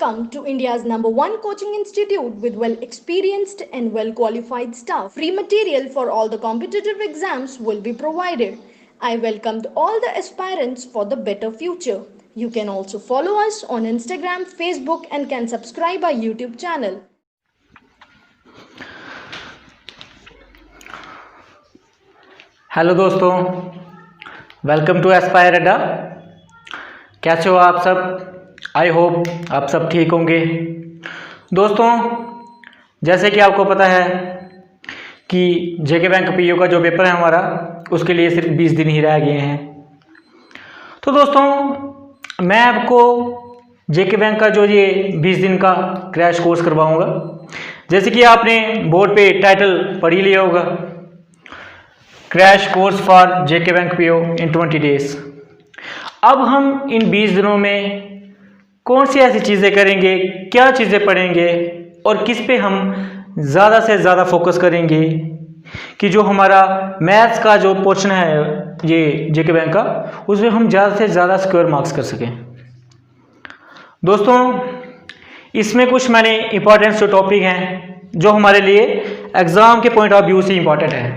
Welcome to India's #1 coaching institute with well experienced and well qualified staff. Free material for all the competitive exams will be provided. I welcomed all the aspirants for the better future. You can also follow us on Instagram, Facebook, and can subscribe our YouTube channel. Hello दोस्तों, welcome to Aspire अड्डा। कैसे हो आप सब? I hope आप सब ठीक होंगे। दोस्तों, जैसे कि आपको पता है कि जेके बैंक पीओ का जो पेपर है हमारा, उसके लिए सिर्फ 20 दिन ही रह गए हैं। तो दोस्तों, मैं आपको जेके बैंक का जो ये 20 दिन का क्रैश कोर्स करवाऊंगा। जैसे कि आपने बोर्ड पे टाइटल पढ़ ही लिया होगा, crash course for JK bank PO in 20 days. अब हम इन 20 दिनों में कौन सी ऐसी चीज़ें करेंगे, क्या चीज़ें पढ़ेंगे और किस पे हम ज़्यादा से ज़्यादा फोकस करेंगे कि जो हमारा मैथ्स का जो पोर्शन है ये जेके बैंक का, उसमें हम ज़्यादा से ज़्यादा स्क्वायर मार्क्स कर सकें। दोस्तों, इसमें कुछ मैंने इंपॉर्टेंट जो टॉपिक हैं जो हमारे लिए एग्ज़ाम के पॉइंट ऑफ व्यू से इम्पॉर्टेंट है।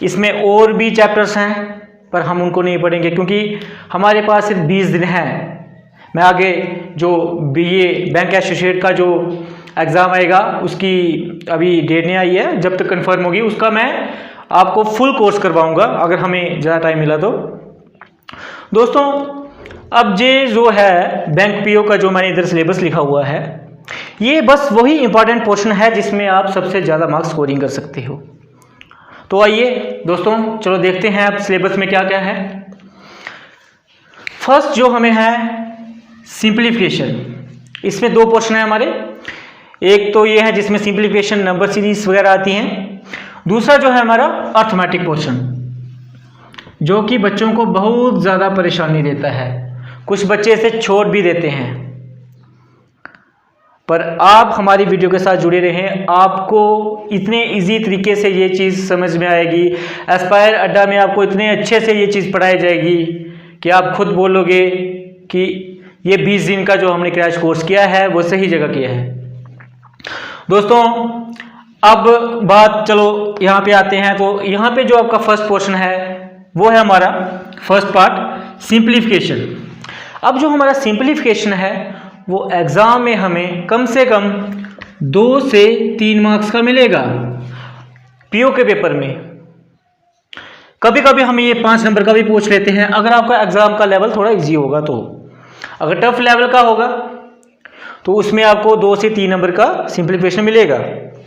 इसमें और भी चैप्टर्स हैं पर हम उनको नहीं पढ़ेंगे क्योंकि हमारे पास सिर्फ 20 दिन हैं। मैं आगे जो बीए बैंक एसोसिएट का जो एग्ज़ाम आएगा उसकी अभी डेट नहीं आई है, जब तक कंफर्म होगी उसका मैं आपको फुल कोर्स करवाऊंगा अगर हमें ज़्यादा टाइम मिला तो। दोस्तों, अब ये जो है बैंक पीओ का जो मैंने इधर सिलेबस लिखा हुआ है, ये बस वही इंपॉर्टेंट पोर्शन है जिसमें आप सबसे ज़्यादा मार्क्स स्कोरिंग कर सकते हो। तो आइए दोस्तों, चलो देखते हैं अब सिलेबस में क्या क्या है। फर्स्ट जो हमें है सिंप्लीफिकेशन। इसमें दो पोर्शन है हमारे। एक तो ये है जिसमें सिंप्लीफिकेशन नंबर सीरीज वगैरह आती हैं। दूसरा जो है हमारा अर्थमेटिक पोर्शन, जो कि बच्चों को बहुत ज़्यादा परेशानी देता है। कुछ बच्चे इसे छोड़ भी देते हैं, पर आप हमारी वीडियो के साथ जुड़े रहें, आपको इतने इजी तरीके से ये चीज़ समझ में आएगी। एस्पायर अड्डा में आपको इतने अच्छे से ये चीज़ पढ़ाई जाएगी कि आप खुद बोलोगे कि ये 20 दिन का जो हमने क्रैश कोर्स किया है वो सही जगह किया है। दोस्तों, अब बात चलो यहाँ पे आते हैं। तो यहाँ पे जो आपका फर्स्ट पोर्शन है वो है हमारा फर्स्ट पार्ट सिंप्लीफिकेशन। अब जो हमारा सिंप्लीफिकेशन है वो एग्ज़ाम में हमें कम से कम 2 से 3 मार्क्स का मिलेगा पीओ के पेपर में। कभी कभी हमें ये 5 नंबर का भी पूछ लेते हैं अगर आपका एग्ज़ाम का लेवल थोड़ा इजी होगा तो। अगर टफ लेवल का होगा तो उसमें आपको 2 से 3 नंबर का सिंप्लीफिकेशन मिलेगा।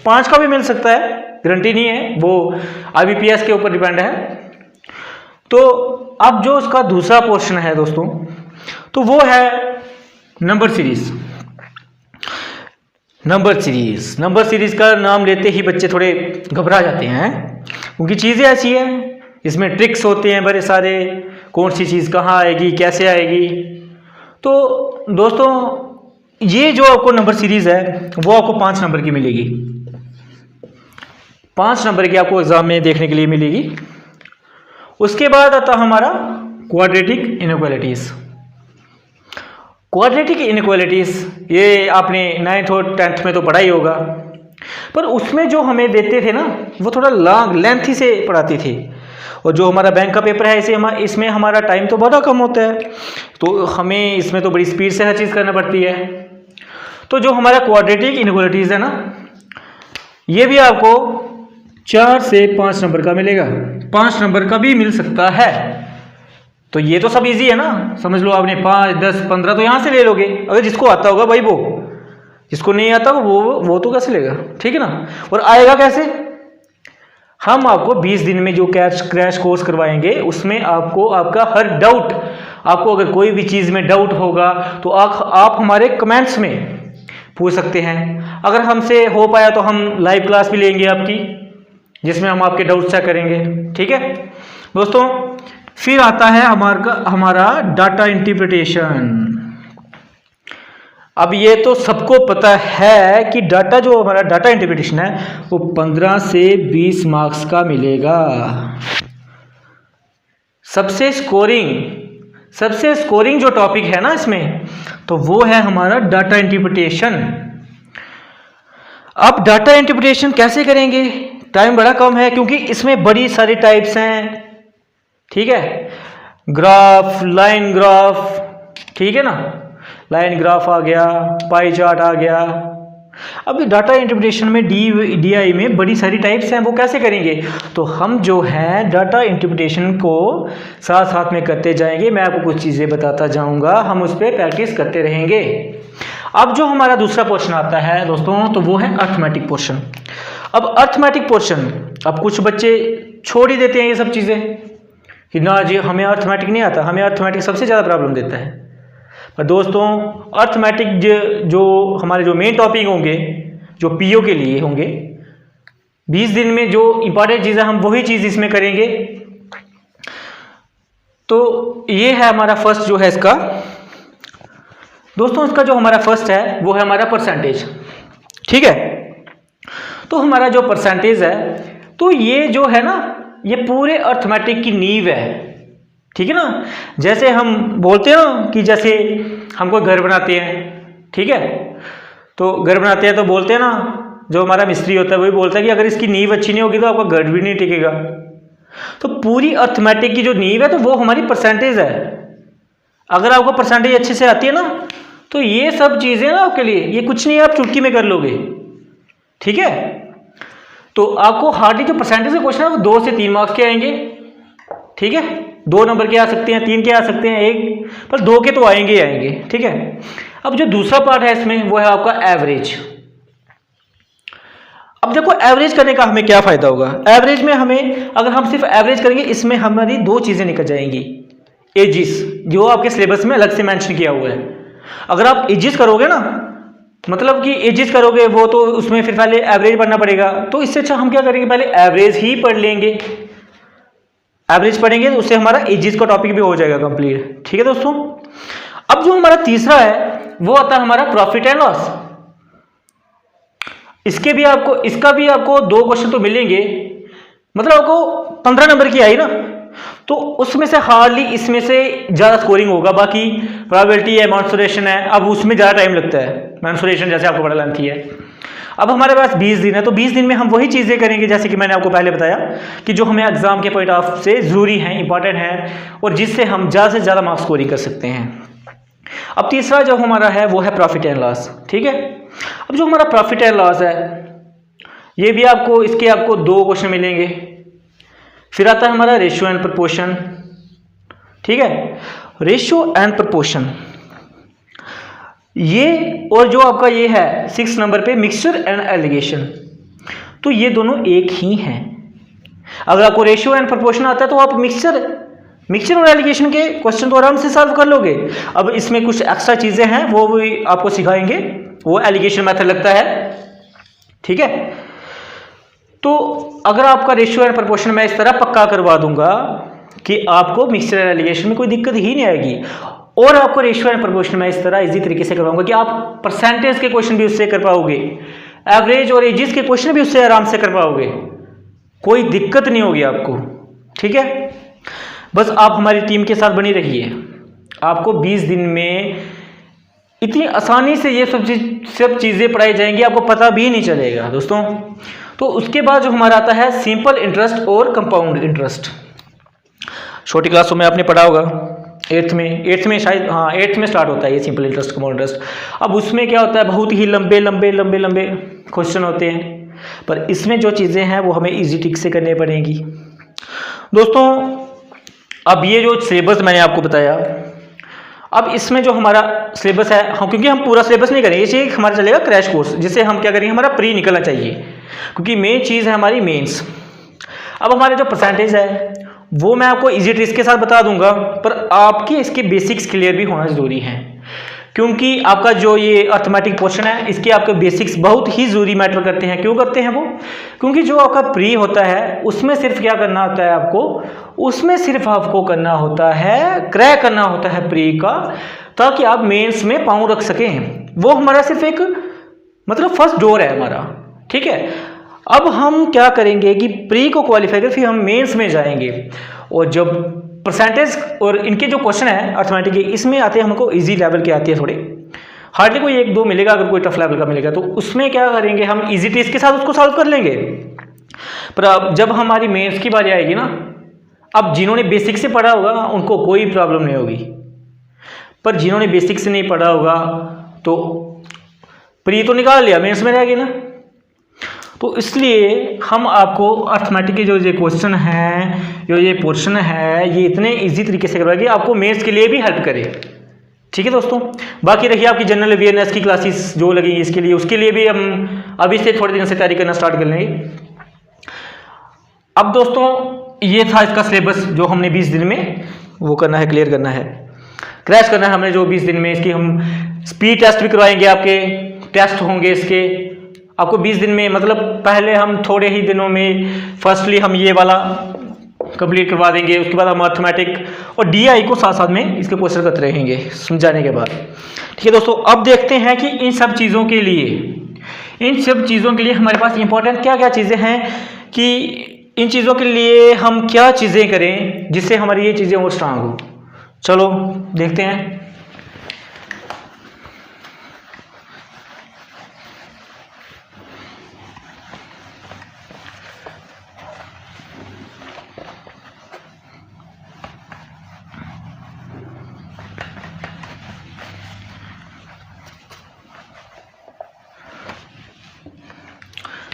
5 का भी मिल सकता है, गारंटी नहीं है, वो आईबीपीएस के ऊपर डिपेंड है। तो अब जो उसका दूसरा पोर्शन है दोस्तों, तो वो है नंबर सीरीज। नंबर सीरीज का नाम लेते ही बच्चे थोड़े घबरा जाते हैं क्योंकि चीज़ें ऐसी है, इसमें ट्रिक्स होते हैं बड़े सारे, कौन सी चीज़ कहाँ आएगी, कैसे आएगी। तो दोस्तों, ये जो आपको नंबर सीरीज है वो आपको 5 नंबर की मिलेगी। 5 नंबर की आपको एग्जाम में देखने के लिए मिलेगी। उसके बाद आता हमारा क्वाड्रेटिक इनइक्वालिटीज। क्वाड्रेटिक इनइक्वालिटीज ये आपने 9th और 10th में तो पढ़ा ही होगा, पर उसमें जो हमें देते थे ना वो थोड़ा लॉन्ग लेंथी से पढ़ाते थे। और जो हमारा बैंक का पेपर है इसमें हमारा टाइम तो बड़ा कम होता है, तो हमें इसमें तो बड़ी स्पीड से हर चीज़ करना पड़ती है। तो जो हमारा क्वाड्रेटिक इनइक्वालिटीज़ है ना, ये भी आपको 4 से 5 नंबर का मिलेगा। 5 नंबर का भी मिल सकता है। तो ये तो सब इजी है ना, समझ लो आपने 5, 10, 15 तो यहाँ से ले लोगे। अगर जिसको आता होगा भाई वो, जिसको नहीं आता वो तो कैसे लेगा, ठीक है ना। और आएगा कैसे? हम आपको 20 दिन में जो क्रैश कोर्स करवाएंगे उसमें आपको आपका हर डाउट, आपको अगर कोई भी चीज़ में डाउट होगा तो आप हमारे कमेंट्स में पूछ सकते हैं। अगर हमसे हो पाया तो हम लाइव क्लास भी लेंगे आपकी, जिसमें हम आपके डाउट चेक करेंगे, ठीक है दोस्तों। फिर आता है हमारा डाटा इंटरप्रिटेशन। अब ये तो सबको पता है कि डाटा जो हमारा डाटा इंटरप्रिटेशन है वो 15 से 20 मार्क्स का मिलेगा। सबसे सबसे स्कोरिंग जो टॉपिक है ना इसमें, तो वो है हमारा डाटा इंटरप्रिटेशन। अब डाटा इंटरप्रिटेशन कैसे करेंगे, टाइम बड़ा कम है क्योंकि इसमें बड़ी सारी टाइप्स हैं, ठीक है। ग्राफ, लाइन ग्राफ, ठीक है ना, लाइन ग्राफ आ गया, पाई चार्ट आ गया। अब डाटा इंटरप्रिटेशन में DI में बड़ी सारी टाइप्स हैं, वो कैसे करेंगे? तो हम जो है डाटा इंटरप्रिटेशन को साथ साथ में करते जाएंगे, मैं आपको कुछ चीज़ें बताता जाऊंगा, हम उस पर प्रैक्टिस करते रहेंगे। अब जो हमारा दूसरा पोर्शन आता है दोस्तों, तो वो है अर्थमेटिक पोर्शन। अब अर्थमेटिक पोर्शन, अब कुछ बच्चे छोड़ ही देते हैं ये सब चीज़ें कि ना जी हमें अर्थमेटिक नहीं आता, हमें अर्थमेटिक सबसे ज़्यादा प्रॉब्लम देता है। पर दोस्तों अर्थमेटिक जो हमारे जो मेन टॉपिक होंगे, जो PO के लिए होंगे, 20 दिन में जो इंपॉर्टेंट चीज़ें हम वही चीज़ इसमें करेंगे। तो ये है हमारा फर्स्ट जो है इसका दोस्तों, इसका जो हमारा फर्स्ट है वो है हमारा परसेंटेज, ठीक है। तो हमारा जो परसेंटेज है, तो ये जो है ना, ये पूरे अर्थमेटिक की नींव है, ठीक है ना। जैसे हम बोलते हैं ना कि जैसे हम कोई घर बनाते हैं, ठीक है, तो घर बनाते हैं तो बोलते हैं ना, जो हमारा मिस्त्री होता है वही बोलता है कि अगर इसकी नींव अच्छी नहीं होगी तो आपका घर भी नहीं टिकेगा। तो पूरी अर्थमेटिक की जो नींव है तो वो हमारी परसेंटेज है। अगर आपको परसेंटेज अच्छे से आती है ना, तो ये सब चीज़ें ना आपके लिए ये कुछ नहीं है, आप चुटकी में कर लोगे, ठीक है। तो आपको हार्डली जो परसेंटेज का क्वेश्चन है वो 2 से 3 मार्क्स के आएंगे, ठीक है। 2 नंबर के आ सकते हैं, 3 के आ सकते हैं, 1 पर 2 के तो आएंगे ही आएंगे, ठीक है। अब जो दूसरा पार्ट है इसमें वो है आपका एवरेज। अब देखो एवरेज करने का हमें क्या फायदा होगा। एवरेज में हमें, अगर हम सिर्फ एवरेज करेंगे, इसमें हमारी 2 चीजें निकल जाएंगी। एजिस, जो आपके सिलेबस में अलग से मेंशन किया हुआ है। अगर आप एजिस करोगे ना, मतलब कि एजिस करोगे वो, तो उसमें फिर पहले एवरेज पढ़ना पड़ेगा। तो इससे अच्छा हम क्या करेंगे, पहले एवरेज ही पढ़ लेंगे। एवरेज पढ़ेंगे तो उससे हमारा एजिस का टॉपिक भी हो जाएगा कंप्लीट, ठीक है दोस्तों। अब जो हमारा तीसरा है वो आता है हमारा प्रॉफिट एंड लॉस। इसका भी आपको 2 क्वेश्चन तो मिलेंगे, मतलब आपको 15 नंबर की आई ना, तो उसमें से हार्डली इसमें से ज़्यादा स्कोरिंग होगा। बाकी प्रोबेबिलिटी है, मेंसुरेशन है, अब उसमें ज़्यादा टाइम लगता है। मेंसुरेशन जैसे आपको बड़ा लेंथी है। अब हमारे पास 20 दिन है, तो 20 दिन में हम वही चीज़ें करेंगे जैसे कि मैंने आपको पहले बताया कि जो हमें एग्जाम के पॉइंट ऑफ से ज़रूरी हैं, इंपॉर्टेंट हैं, और जिससे हम ज़्यादा से ज़्यादा मार्क्स स्कोरिंग कर सकते हैं। अब तीसरा जो हमारा है वो है प्रॉफिट एंड लॉस, ठीक है। अब जो हमारा प्रॉफिट एंड लॉस है, ये भी इसके आपको 2 क्वेश्चन मिलेंगे। फिर आता है हमारा रेशियो एंड प्रपोर्शन, ठीक है। रेशियो एंड प्रपोर्शन ये, और जो आपका ये है 6 नंबर पे मिक्सचर एंड एलिगेशन, तो ये दोनों एक ही हैं। अगर आपको रेशियो एंड प्रपोर्शन आता है तो आप मिक्सचर और एलिगेशन के क्वेश्चन तो आराम से सॉल्व कर लोगे। अब इसमें कुछ एक्स्ट्रा चीजें हैं वो भी आपको सिखाएंगे, वो एलिगेशन मेथड लगता है, ठीक है। तो अगर आपका रेशियो एंड प्रपोर्शन मैं इस तरह पक्का करवा दूंगा कि आपको मिक्सचर एंड एलिगेशन में कोई दिक्कत ही नहीं आएगी, और आपको रेशियो एंड प्रपोर्शन में इस तरह इजी तरीके से करवाऊंगा कि आप परसेंटेज के क्वेश्चन भी उससे कर पाओगे, एवरेज और एजिस के क्वेश्चन भी उससे आराम से कर पाओगे, कोई दिक्कत नहीं होगी आपको, ठीक है। बस आप हमारी टीम के साथ बनी रहिए, आपको 20 दिन में इतनी आसानी से ये सब चीज़ें पढ़ाई जाएंगी, आपको पता भी नहीं चलेगा दोस्तों। तो उसके बाद जो हमारा आता है सिंपल इंटरेस्ट और कंपाउंड इंटरेस्ट। छोटी क्लासों में आपने पढ़ा होगा, 8th में शायद, हाँ 8th में स्टार्ट होता है ये सिंपल इंटरेस्ट कंपाउंड इंटरेस्ट। अब उसमें क्या होता है, बहुत ही लंबे क्वेश्चन होते हैं, पर इसमें जो चीज़ें हैं वो हमें इजी ट्रिक से करने पड़ेंगी दोस्तों। अब ये जो सिलेबस मैंने आपको बताया, अब इसमें जो हमारा सिलेबस है, हम क्योंकि हम पूरा सिलेबस नहीं करेंगे, ये हमारा चलेगा क्रैश कोर्स, जिसे हम क्या करेंगे, हमारा प्री निकलना चाहिए, क्योंकि मेन चीज़ है हमारी मेंस। अब हमारे जो परसेंटेज है वो मैं आपको इजी ट्रिक्स के साथ बता दूंगा, पर आपके इसके बेसिक्स क्लियर भी होना ज़रूरी है, क्योंकि आपका जो ये अर्थमेटिक पोर्शन है इसके आपके बेसिक्स बहुत ही ज़रूरी मैटर करते हैं। क्यों करते हैं वो, क्योंकि जो आपका प्री होता है उसमें सिर्फ क्या करना होता है आपको, उसमें सिर्फ आपको करना होता है, क्रैक करना होता है प्री का, ताकि आप मेंस में पाँव रख सकें। वो हमारा सिर्फ एक मतलब फर्स्ट डोर है हमारा, ठीक है। अब हम क्या करेंगे कि प्री को क्वालिफाई कर फिर हम मेंस में जाएंगे, और जब परसेंटेज और इनके जो क्वेश्चन है अर्थमेटिक के, इसमें आते हैं हमको इजी लेवल के आती है थोड़े, हार्डली कोई एक दो मिलेगा, अगर कोई टफ लेवल का मिलेगा तो उसमें क्या करेंगे हम इजी टेस्ट के साथ उसको सॉल्व कर लेंगे। पर अब जब हमारी मेंस की बारी आएगी ना, अब जिन्होंने बेसिक से पढ़ा होगा उनको कोई प्रॉब्लम नहीं होगी, पर जिन्होंने बेसिक से नहीं पढ़ा होगा तो प्री तो निकाल लिया, मेंस में रह गई ना। तो इसलिए हम आपको अर्थमेटिक के जो ये क्वेश्चन हैं, जो ये पोर्शन है, ये इतने इजी तरीके से करवाएंगे आपको मेंस के लिए भी हेल्प करे। ठीक है दोस्तों, बाकी रहिए आपकी जनरल अवेयरनेस की क्लासेस जो लगी इसके लिए, उसके लिए भी हम अभी से थोड़े दिन से तैयारी करना स्टार्ट कर लेंगे। अब दोस्तों ये था इसका सिलेबस जो हमने 20 दिन में वो करना है, क्लियर करना है, क्रैश करना है हमने जो 20 दिन में। इसकी हम स्पीड टेस्ट भी करवाएंगे, आपके टेस्ट होंगे इसके आपको 20 दिन में, मतलब पहले हम थोड़े ही दिनों में फर्स्टली हम ये वाला कंप्लीट करवा देंगे, उसके बाद हम अर्थमेटिक और डीआई को साथ साथ में इसके क्वेश्चन करते रहेंगे समझाने के बाद। ठीक है दोस्तों, अब देखते हैं कि इन सब चीज़ों के लिए हमारे पास इंपॉर्टेंट क्या क्या चीज़ें हैं, कि इन चीज़ों के लिए हम क्या चीज़ें करें जिससे हमारी ये चीज़ें और स्ट्रांग हो। चलो देखते हैं।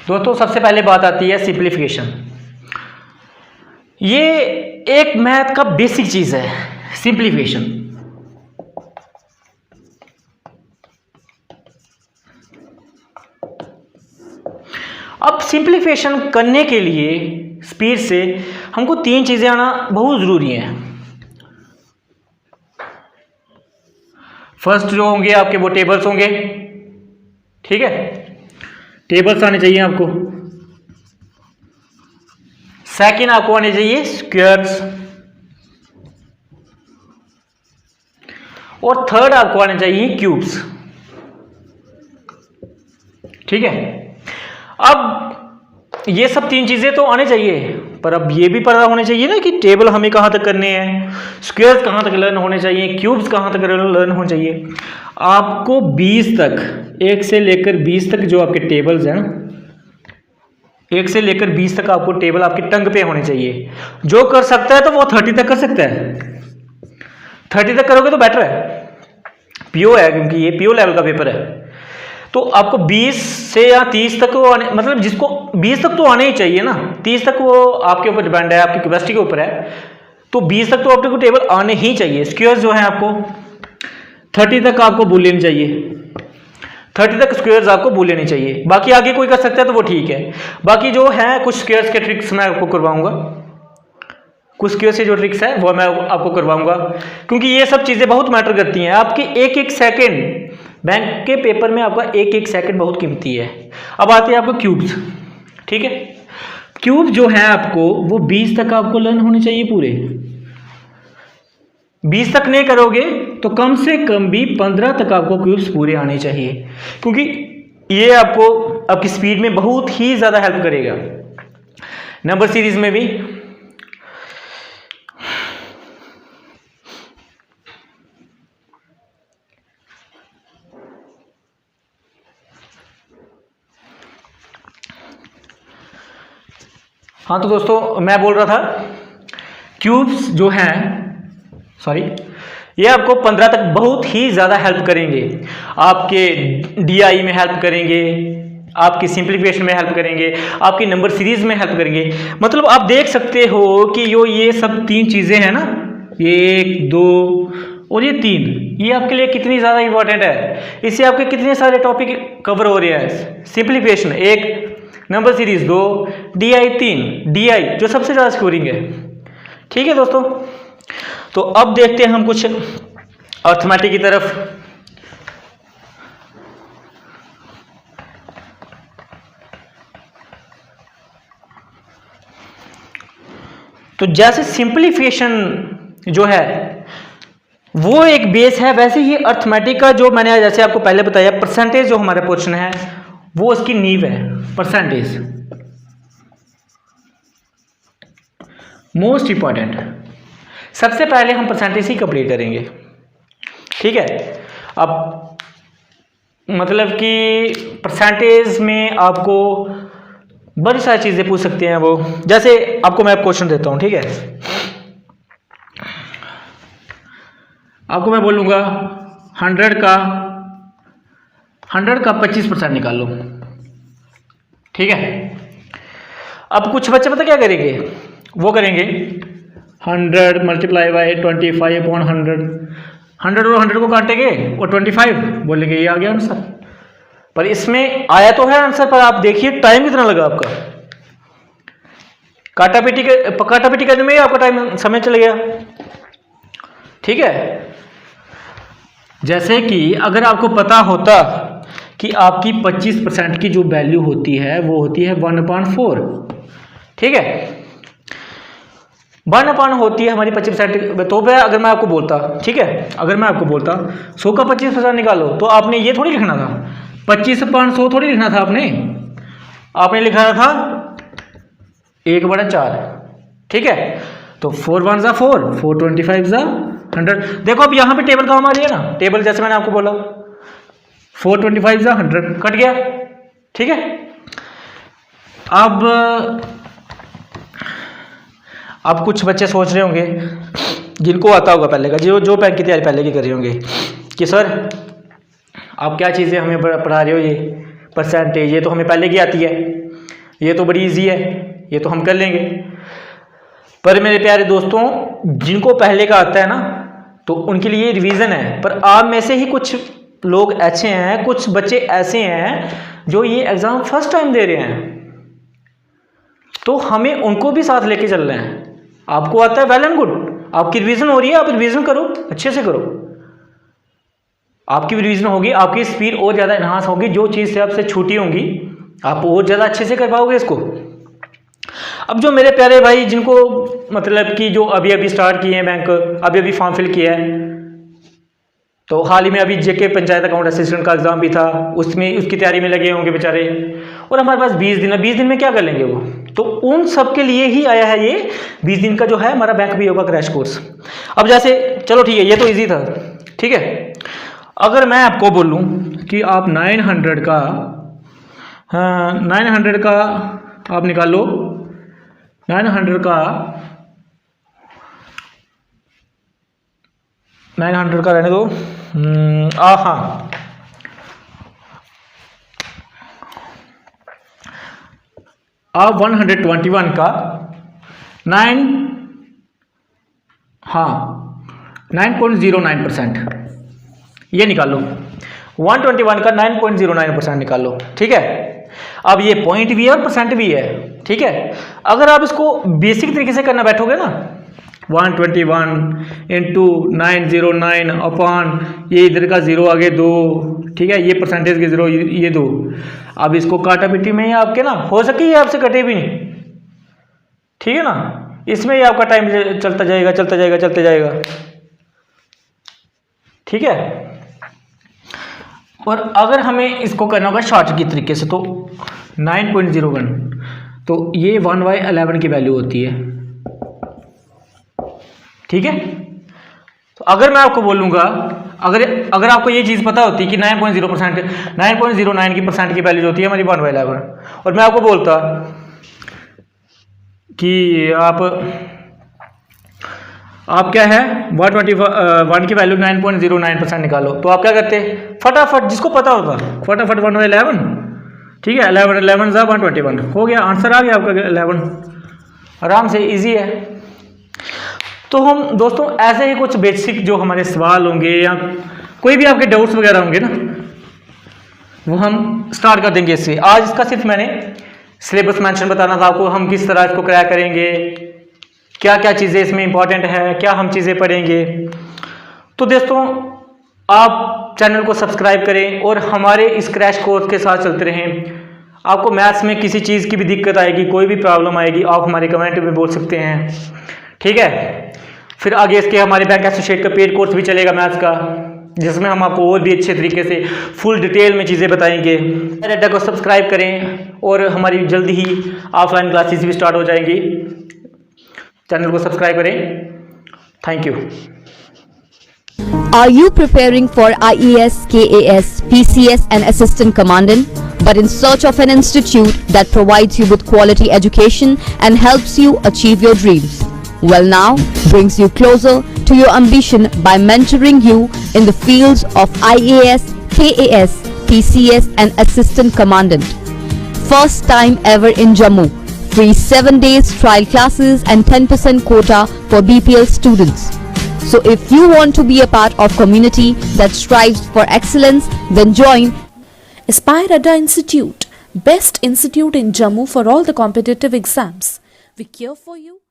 दोस्तों सबसे पहले बात आती है सिंप्लीफिकेशन। ये एक मैथ का बेसिक चीज है सिंप्लीफिकेशन। अब सिंप्लीफिकेशन करने के लिए स्पीड से हमको 3 चीजें आना बहुत जरूरी है। फर्स्ट जो होंगे आपके वो टेबल्स होंगे, ठीक है, टेबल्स आने चाहिए आपको। सेकंड आपको आने चाहिए स्क्वायर्स, और थर्ड आपको आने चाहिए क्यूब्स। ठीक है, अब ये सब 3 चीजें तो आने चाहिए, पर अब ये भी पता होने चाहिए ना कि टेबल हमें कहां तक करने हैं, स्क्वायर्स कहां तक लर्न होने चाहिए, क्यूब्स कहां तक लर्न होने चाहिए। आपको 20 तक, 1 से लेकर 20 तक जो आपके टेबल्स हैं, 1 से लेकर 20 तक आपको टेबल आपके टंग पे होने चाहिए। जो कर सकता है तो वो 30 तक कर सकता है, 30 तक करोगे तो बेटर है, पीओ है, क्योंकि ये पीओ लेवल का पेपर है। तो आपको 20 से या 30 तक वो आने, मतलब जिसको 20 तक तो आने ही चाहिए ना, 30 तक वो आपके ऊपर डिपेंड है, आपकी कैपेसिटी के ऊपर है। तो 20 तक तो आपको टेबल आने ही चाहिए। स्क्वायर्स जो है आपको 30 तक आपको भूल लेनी चाहिए, 30 तक स्क्वायर्स आपको भूल लेनी चाहिए। बाकी आगे कोई कर सकता है तो वो ठीक है। बाकी जो है कुछ स्क्वायर्स के ट्रिक्स मैं आपको करवाऊंगा, कुछ स्क्वायर से जो ट्रिक्स है वो मैं आपको करवाऊंगा, क्योंकि ये सब चीजें बहुत मैटर करती हैं। आपकी एक एक सेकेंड बैंक के पेपर में, आपका एक एक सेकंड बहुत कीमती है। अब आते हैं आपको क्यूब्स। ठीक है, क्यूब जो है आपको वो 20 तक आपको लर्न होने चाहिए पूरे। 20 तक नहीं करोगे तो कम से कम भी 15 तक आपको क्यूब्स पूरे आने चाहिए, क्योंकि ये आपको आपकी स्पीड में बहुत ही ज्यादा हेल्प करेगा। नंबर सीरीज में भी हाँ, तो दोस्तों मैं बोल रहा था क्यूब्स जो हैं, सॉरी, ये आपको 15 तक बहुत ही ज़्यादा हेल्प करेंगे, आपके डीआई में हेल्प करेंगे, आपकी सिंप्लीफिकेशन में हेल्प करेंगे, आपकी नंबर सीरीज में हेल्प करेंगे। मतलब आप देख सकते हो कि ये सब 3 चीज़ें हैं ना, ये 1 2 और ये 3, ये आपके लिए कितनी ज़्यादा इंपॉर्टेंट है। इससे आपके कितने सारे टॉपिक कवर हो रहे हैं। Simplification 1, number series 2, DI 3, DI जो सबसे ज़्यादा स्कोरिंग है। ठीक है दोस्तों, तो अब देखते हैं हम कुछ अर्थमेटिक की तरफ। तो जैसे सिंप्लीफिकेशन जो है वो एक बेस है, वैसे ही अर्थमेटिक का जो मैंने जैसे आपको पहले बताया परसेंटेज जो हमारा पोर्शन है वो उसकी नींव है। परसेंटेज मोस्ट इंपॉर्टेंट, सबसे पहले हम परसेंटेज ही कंप्लीट करेंगे, ठीक है। अब मतलब कि परसेंटेज में आपको बड़ी सारी चीज़ें पूछ सकते हैं वो, जैसे आपको मैं क्वेश्चन देता हूँ, ठीक है। आपको मैं बोलूँगा 100 का 25% निकाल लो, ठीक है। अब कुछ बच्चे पता क्या करेंगे, वो करेंगे 100 मल्टीप्लाई बाई 25 अपॉन 100 और 100 को काटेंगे और 25 बोलेंगे ये आ गया आंसर। पर इसमें आया तो है आंसर, पर आप देखिए टाइम कितना लगा आपका, काटापीटी करने में ही आपका टाइम समय चला गया, ठीक है। जैसे कि अगर आपको पता होता कि आपकी 25% की जो वैल्यू होती है वो होती है 1/4, ठीक है। 1/4 होती है हमारी 25%। तो अगर मैं आपको बोलता, ठीक है, अगर मैं आपको बोलता 100 का 25% निकालो, तो आपने ये थोड़ी लिखना था 25/100 थोड़ी लिखना था, आपने लिखा था 1/4, ठीक है। तो 4 1 ज़ा 4, 4 25 ज़ा 100। देखो अब यहाँ पे टेबल काम आ रही है ना, टेबल जैसे मैंने आपको बोला 4 25 ज़ा 100 कट गया, ठीक है। अब कुछ बच्चे सोच रहे होंगे, जिनको आता होगा पहले का, जो बैंक की तैयारी पहले की कर रहे होंगे, कि सर आप क्या चीज़ें हमें पढ़ा रहे हो, ये परसेंटेज ये तो हमें पहले की आती है, ये तो बड़ी इजी है, ये तो हम कर लेंगे। पर मेरे प्यारे दोस्तों, जिनको पहले का आता है ना, तो उनके लिए रिवीजन है। पर आप में से ही कुछ लोग ऐसे हैं, कुछ बच्चे ऐसे हैं जो ये एग्ज़ाम फर्स्ट टाइम दे रहे हैं, तो हमें उनको भी साथ लेके चलना है। आपको आता है, वेल एंड गुड, आपकी रिवीजन हो रही है, आप रिवीजन करो, अच्छे से करो। आपकी रिवीजन होगी, आपकी स्पीड और ज़्यादा एनहांस होगी, जो चीज़ से आपसे छूटी होंगी आप और ज़्यादा अच्छे से कर पाओगे इसको। अब जो मेरे प्यारे भाई, जिनको मतलब कि जो अभी अभी स्टार्ट किए हैं बैंक, अभी अभी फॉर्म फिल किया है, तो हाल ही में अभी जेके पंचायत अकाउंट असिस्टेंट का एग्जाम भी था, उसकी तैयारी में लगे होंगे बेचारे, और हमारे पास 20 दिन है, 20 दिन में क्या कर लेंगे वो, तो उन सब के लिए ही आया है ये 20 दिन का जो है हमारा बैंक भी होगा क्रैश कोर्स। अब जैसे चलो ठीक है, ये तो ईजी था, ठीक है। अगर मैं आपको बोलूँ कि आप 900 का आप निकालो, 900 का रहने दो, हाँ, आप 121 का 9.09% ये निकालो, 121 का 9.09% निकालो, ठीक है। अब ये पॉइंट भी है और परसेंट भी है, ठीक है। अगर आप इसको बेसिक तरीके से करना बैठोगे ना, 121 इंटू 909 अपॉन ये इधर का 0 आगे 2, ठीक है, ये परसेंटेज के 0 ये 2। अब इसको काटा पिटी में ही आपके ना हो सके ये आपसे कटे भी नहीं, ठीक है ना, इसमें ही आपका टाइम चलता जाएगा, ठीक है। और अगर हमें इसको करना होगा शॉर्ट की तरीके से, तो 9.01, तो ये 1/11 की वैल्यू होती है, ठीक है। तो अगर मैं आपको बोलूँगा, अगर आपको ये चीज़ पता होती कि 9.09 की परसेंट की वैल्यू होती है हमारी 1/11, और मैं आपको बोलता कि आप क्या है 121 की वैल्यू 9.09% निकालो, तो आप क्या करते, फटाफट, जिसको पता होता फटाफट 1/11, ठीक है, 11 ज़ा 121 हो गया, आंसर आ गया आपका 11, आराम से, इजी है। तो हम दोस्तों ऐसे ही कुछ बेसिक जो हमारे सवाल होंगे या कोई भी आपके डाउट्स वगैरह होंगे ना, वो हम स्टार्ट कर देंगे इससे। आज इसका सिर्फ मैंने सिलेबस मेंशन बताना था आपको, हम किस तरह इसको क्रैक करेंगे, क्या क्या चीज़ें इसमें इंपॉर्टेंट है, क्या हम चीज़ें पढ़ेंगे। तो दोस्तों आप चैनल को सब्सक्राइब करें और हमारे इस क्रैश कोर्स के साथ चलते रहें। आपको मैथ्स में किसी चीज़ की भी दिक्कत आएगी, कोई भी प्रॉब्लम आएगी, आप हमारे कमेंट में बोल सकते हैं, ठीक है। फिर आगे इसके हमारे बैंक एसोसिएट का पेड कोर्स भी चलेगा मैथ्स का, जिसमें हम आपको और भी अच्छे तरीके से फुल डिटेल में चीज़ें बताएंगे। अड्डा को सब्सक्राइब करें और हमारी जल्दी ही ऑफलाइन क्लासेस भी स्टार्ट हो जाएंगी, चैनल को सब्सक्राइब करें। Thank you. Are you preparing for IAS, KAS, PCS and Assistant Commandant, but in search of an institute that provides you with quality education and helps you achieve your dreams? Well, now brings you closer to your ambition by mentoring you in the fields of IAS, KAS, PCS and Assistant Commandant. First time ever in Jammu. Free 7 days trial classes and 10% quota for BPL students. So if you want to be a part of community that strives for excellence, then join Aspire Adda Institute, best institute in Jammu for all the competitive exams. We care for you.